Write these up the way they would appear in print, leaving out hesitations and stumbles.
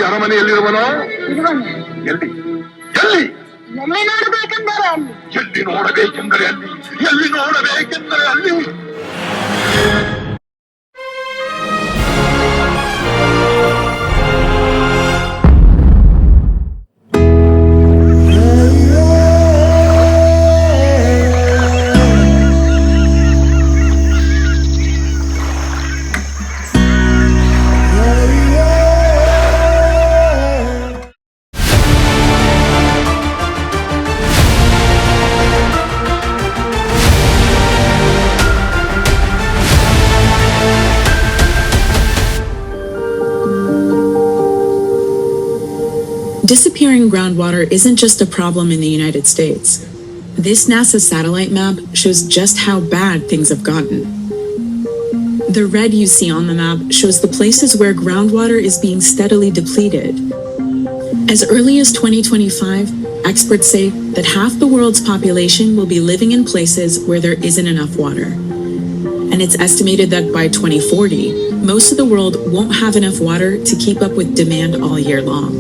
ಅರಮನೆಯಲ್ಲಿರುವನೋ? ಎಲ್ಲಿ ಎಲ್ಲಿ ಎಲ್ಲಿ ನೋಡಬೇಕೆಂದರೆ ಅಲ್ಲಿ, ಎಲ್ಲಿ ನೋಡಬೇಕೆಂದರೆ ಅಲ್ಲಿ. Disappearing groundwater isn't just a problem in the United States. This NASA satellite map shows just how bad things have gotten. The red you see on the map shows the places where groundwater is being steadily depleted. As early as 2025, experts say that half the world's population will be living in places where there isn't enough water. And it's estimated that by 2040, most of the world won't have enough water to keep up with demand all year long.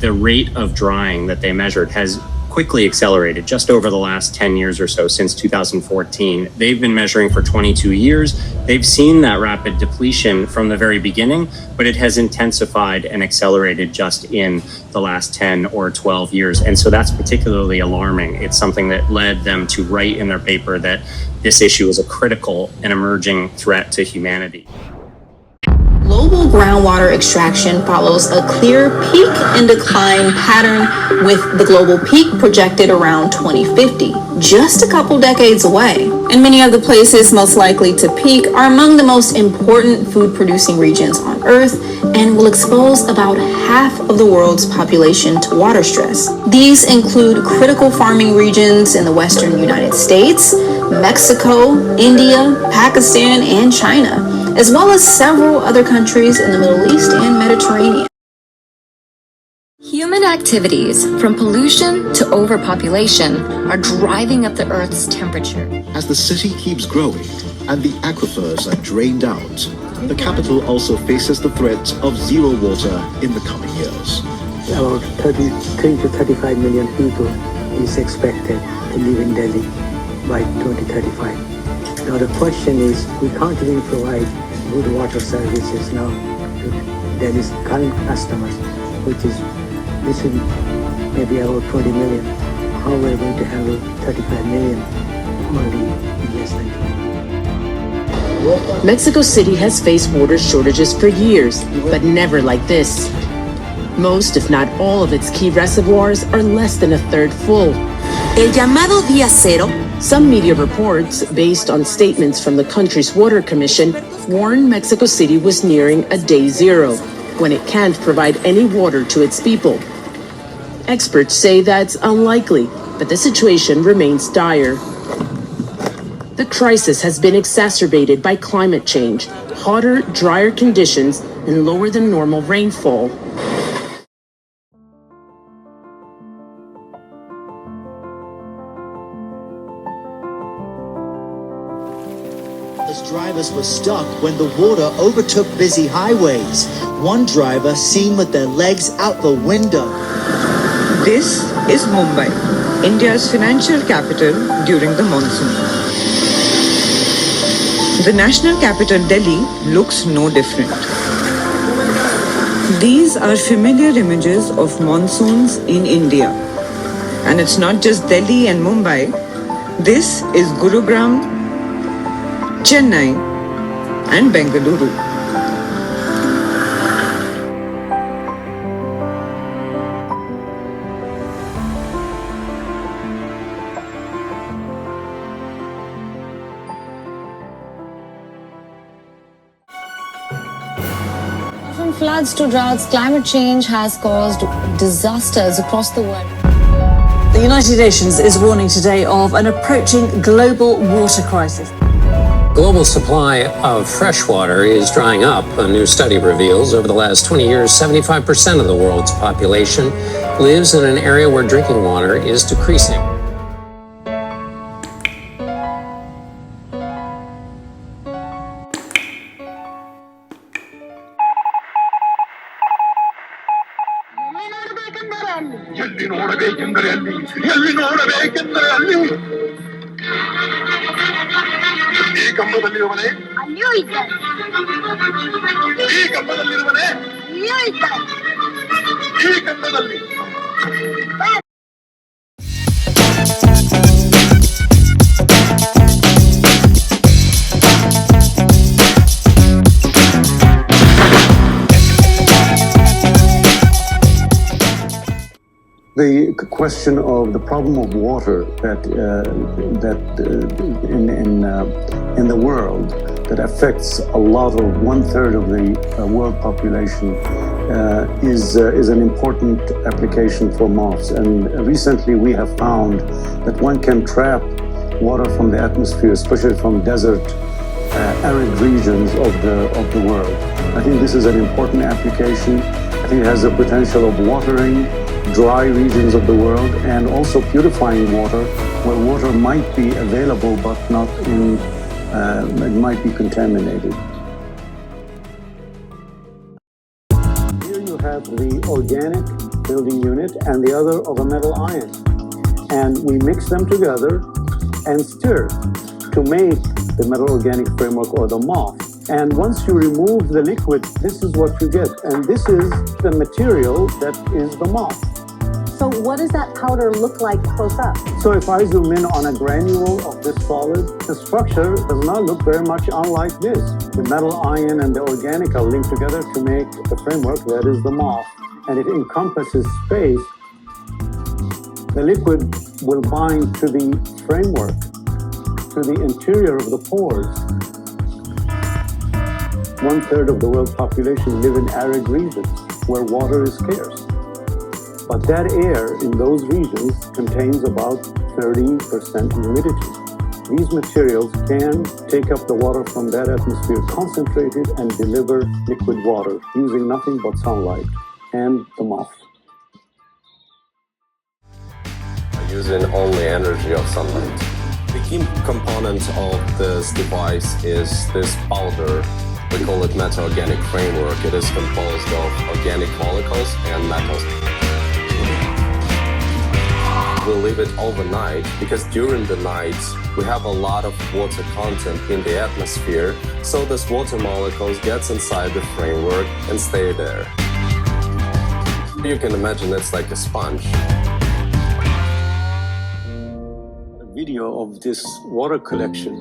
The rate of drying that they measured has quickly accelerated just over the last 10 years or so, since 2014. They've been measuring for 22 years. They've seen that rapid depletion from the very beginning, but it has intensified and accelerated just in the last 10 or 12 years. And so that's particularly alarming. It's something that led them to write in their paper that this issue is a critical and emerging threat to humanity. Global groundwater extraction follows a clear peak and decline pattern, with the global peak projected around 2050, just a couple decades away. And many of the places most likely to peak are among the most important food-producing regions on Earth and will expose about half of the world's population to water stress. These include critical farming regions in the western United States, Mexico, India, Pakistan, and China, as well as several other countries in the Middle East and Mediterranean. Human activities, from pollution to overpopulation, are driving up the Earth's temperature. As the city keeps growing and the aquifers are drained out, the capital also faces the threat of zero water in the coming years. About 33 to 35 million people is expected to live in Delhi by 2035. Now the question is, we can't even provide good water services now to Delhi's current customers, which is maybe about 20 million. How we're going to handle 35 million only in less than 20. Mexico City has faced water shortages for years, but never like this. Most, if not all, of its key reservoirs are less than a third full. El llamado Día Cero. Some media reports, based on statements from the country's water commission, warned Mexico City was nearing a day zero, when it can't provide any water to its people. Experts say that's unlikely, but the situation remains dire. The crisis has been exacerbated by climate change, hotter, drier conditions, and lower than normal rainfall. Drivers were stuck when the water overtook busy highways. One driver seen with their legs out the window. This is Mumbai, India's financial capital during the monsoon. The national capital Delhi looks no different. These are familiar images of monsoons in India. And it's not just Delhi and Mumbai. This is Gurugram, Chennai, and Bengaluru. From floods to droughts, climate change has caused disasters across the world. The United Nations is warning today of an approaching global water crisis. Global supply of fresh water is drying up. A new study reveals over the last 20 years, 75% of the world's population lives in an area where drinking water is decreasing. ನೋಡಬೇಕೆಂದರೆ ಅಲ್ಲಿ ಎಲ್ಲಿ ನೋಡಬೇಕೆಂದರೆ ಅಲ್ಲಿ ಈ ಕಂಬದಲ್ಲಿರುವನೇ ಅಲ್ಲಿಯೂ ಇದ್ದಾರೆ, ಈ ಕಂಬದಲ್ಲಿರುವನೇ ಅಲ್ಲಿಯೂ ಇದ್ದಾರೆ, ಈ ಕಂಬದಲ್ಲಿ The question of the problem of water in the world that affects a lot of 1/3 of the world population is an important application for moths. And recently we have found that one can trap water from the atmosphere, especially from desert, arid regions of the world. I think this is an important application. I think it has the potential of watering dry regions of the world and also purifying water where water might be available but not in, it might be contaminated. Here you have the organic building unit and the other of a metal ion. And we mix them together and stir to make the metal organic framework or the moth. And once you remove the liquid, this is what you get. And this is the material that is the moth. So what does that powder look like close up? So if I zoom in on a granule of this solid, the structure does not look very much unlike this. The metal ion and the organic are linked together to make the framework that is the moth. And it encompasses space. The liquid will bind to the framework, to the interior of the pores. 1/3 of the world population live in arid regions where water is scarce. But that air in those regions contains about 30% humidity. These materials can take up the water from that atmosphere, concentrate it, and deliver liquid water using nothing but sunlight and the moth. Using only energy of sunlight. The key component of this device is this powder. We call it metal organic framework. It is composed of organic molecules and metals. We'll leave it overnight because during the night we have a lot of water content in the atmosphere, so this water molecules gets inside the framework and stay there. You can imagine it's like a sponge. A video of this water collection.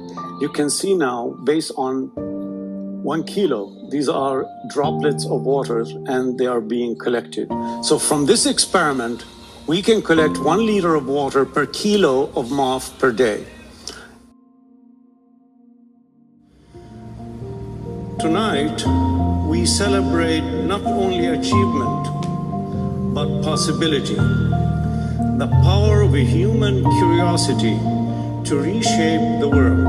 You can see now, based on 1 kilo, these are droplets of water and they are being collected. So from this experiment, we can collect 1 liter of water per kilo of moth per day. Tonight, we celebrate not only achievement, but possibility. The power of a human curiosity to reshape the world.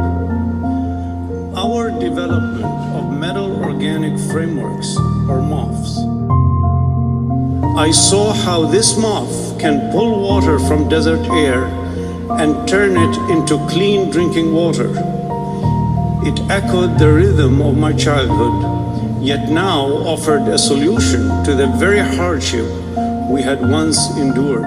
Our development of metal organic frameworks, or moths. I saw how this moth can pull water from desert air and turn it into clean drinking water. It echoed the rhythm of my childhood, yet now offered a solution to the very hardship we had once endured.